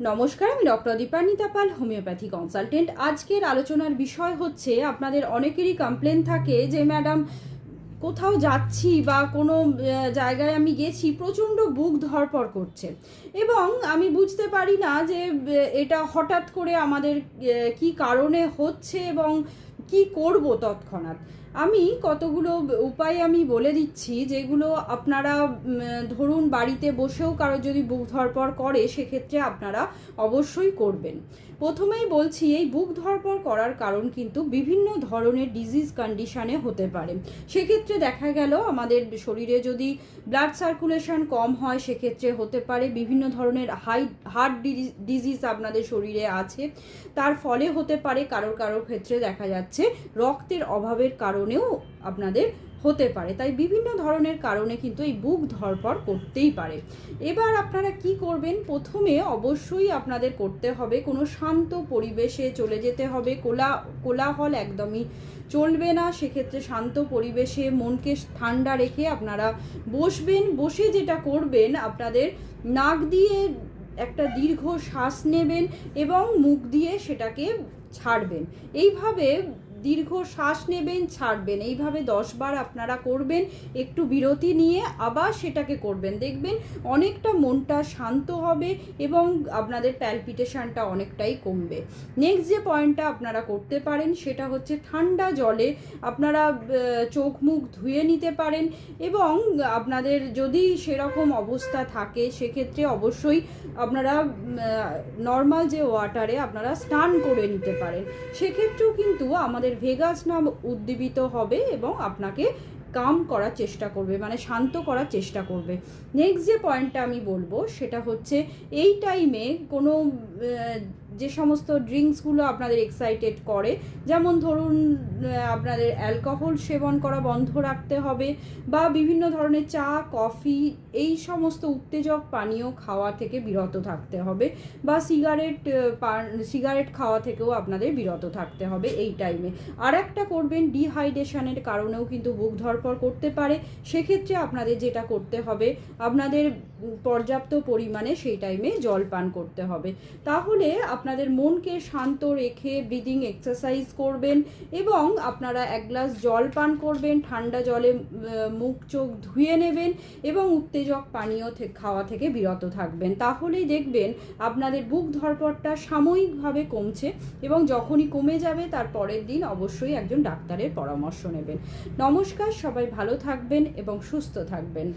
নমস্কার, আমি ডক্টর দীপান্বিতা পাল, homeopathy consultant. আজকের আলোচনার বিষয় হচ্ছে, আপনাদের অনেকেরই কমপ্লেন থাকে যে ম্যাডাম, কোথাও যাচ্ছি বা কোনো জায়গায় আমি গেছি, প্রচণ্ড বুক ধড়ফড় করছে এবং আমি বুঝতে পারি না যে এটা হঠাৎ করে আমাদের কি কারণে হচ্ছে এবং কি করব তৎক্ষণাৎ। আমি কতগুলো উপায় আমি বলে দিচ্ছি, যেগুলো আপনারা ধরুন বাড়িতে বসেও কারো যদি বুক ধড়ফড় করে সেক্ষেত্রে আপনারা অবশ্যই করবেন। প্রথমেই বলছি, এই বুক ধড়ফড় করার কারণ কিন্তু বিভিন্ন ধরনের ডিজিজ কন্ডিশনে হতে পারে। সেক্ষেত্রে দেখা গেল আমাদের শরীরে যদি ব্লাড সার্কুলেশন কম হয় সেক্ষেত্রে হতে পারে। বিভিন্ন ধরনের হার্ট ডিজিজ আপনাদের শরীরে আছে, তার ফলে হতে পারে। কারোর ক্ষেত্রে দেখা যাচ্ছে রক্তের অভাবের কারণেও আপনাদের হতে পারে। তাই বিভিন্ন ধরনের কারণে কিন্তু এই বুক ধড়ফড় করতেই পারে। এবার আপনারা কি করবেন? প্রথমে অবশ্যই আপনাদের করতে হবে কোনো শান্ত পরিবেশে চলে যেতে হবে। কোলাহল একদমই চলবে না। সেক্ষেত্রে শান্ত পরিবেশে মনকে ঠান্ডা রেখে আপনারা বসবেন। বসে যেটা করবেন, আপনাদের নাক দিয়ে একটা দীর্ঘ শ্বাস নেবেন এবং মুখ দিয়ে সেটাকে ছাড়বেন। এইভাবে দীর্ঘ শ্বাস নেবেন, ছাড়বেন, এইভাবে 10 বার আপনারা করবেন। একটু বিরতি নিয়ে আবার সেটাকে করবেন। দেখবেন অনেকটা মনটা শান্ত হবে এবং আপনাদের প্যালপিটেশনটা অনেকটাই কমবে। নেক্সট যে পয়েন্টটা আপনারা করতে পারেন সেটা হচ্ছে ঠান্ডা জলে আপনারা চোখ মুখ ধুয়ে নিতে পারেন এবং আপনাদের যদি সেরকম অবস্থা থাকে সেক্ষেত্রে অবশ্যই আপনারা নর্মাল যে ওয়াটারে আপনারা স্নান করে নিতে পারেন। সেক্ষেত্রেও কিন্তু আমাদের ভেগাস নার্ভ উদ্দীপিত হবে এবং আপনাকে কাম করার চেষ্টা করবে, মানে শান্ত করার চেষ্টা করবে। নেক্সট যে পয়েন্টটা আমি বলবো সেটা হচ্ছে, এই টাইমে কোনো যে সমস্ত ড্রিঙ্কসগুলো আপনাদের এক্সাইটেড করে, যেমন ধরুন আপনাদের অ্যালকোহল সেবন করা বন্ধ রাখতে হবে বা বিভিন্ন ধরনের চা, কফি, এই সমস্ত উত্তেজক পানীয় খাওয়া থেকে বিরত থাকতে হবে বা সিগারেট খাওয়া থেকেও আপনাদের বিরত থাকতে হবে এই টাইমে। আর একটা করবেন, ডিহাইড্রেশনের কারণেও কিন্তু বুক ধড়ফড় করতে পারে। সেক্ষেত্রে আপনাদের যেটা করতে হবে, আপনাদের পর্যাপ্ত পরিমাণে সেই টাইমে জল পান করতে হবে। তাহলে আপনাদের মনকে শান্ত রেখে ব্রিদিং এক্সারসাইজ করবেন এবং আপনারা 1 গ্লাস জল পান করবেন। ঠান্ডা জলে মুখ চোখ ধুয়ে নেবেন এবং উত্তেজক পানীয় খাওয়া থেকে বিরত থাকবেন। তাহলেই দেখবেন আপনাদের বুক ধড়ফড়টা সাময়িকভাবে কমছে এবং যখনই কমে যাবে তার পরের দিন অবশ্যই একজন ডাক্তারের পরামর্শ নেবেন। নমস্কার, সবাই ভালো থাকবেন এবং সুস্থ থাকবেন।